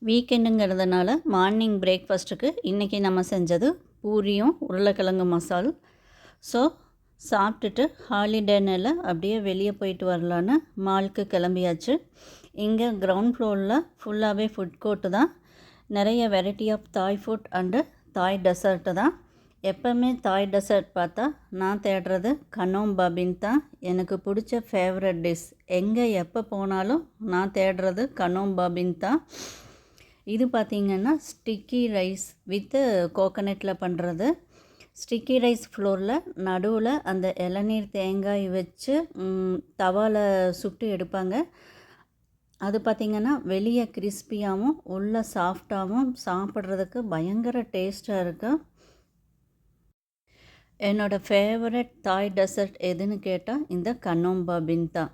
வீக்கெண்டுங்கிறதுனால morning பிரேக்ஃபாஸ்ட்டுக்கு இன்றைக்கி நம்ம செஞ்சது பூரியும் உருளைக்கிழங்கு மசால். ஸோ சாப்பிட்டுட்டு ஹாலிடேனில் அப்படியே வெளியே போயிட்டு வரலான்னு மாலுக்கு கிளம்பியாச்சு. இங்கே கிரவுண்ட் ஃப்ளோரில் ஃபுல்லாகவே ஃபுட் கோர்ட்டு தான். நிறைய வெரைட்டி ஆஃப் தாய் ஃபுட் அண்டு தாய் டெசர்ட்டு தான். எப்போவுமே தாய் டெசர்ட் பார்த்தா நான் தேடுறது கனோம் பாபின் தான். எனக்கு பிடிச்ச ஃபேவரட் டிஷ். எங்கே எப்போ போனாலும் நான் தேடுறது கனோம் பாபின் தான். இது பார்த்திங்கன்னா ஸ்டிக்கி ரைஸ் வித்து கோகனட்டில் பண்ணுறது. ஸ்டிக்கி ரைஸ் ஃப்ளோரில் நடுவில் அந்த இளநீர் தேங்காய் வச்சு தவாவில் சுட்டு எடுப்பாங்க. அது பார்த்திங்கன்னா வெளியே கிறிஸ்பியாகவும் உள்ள சாஃப்டாகவும் சாப்பிட்றதுக்கு பயங்கர டேஸ்ட்டாக இருக்கும். என்னோடய ஃபேவரட் தாய் டெசர்ட் எதுன்னு கேட்டால் இந்த கனோம் பாபின் தான்.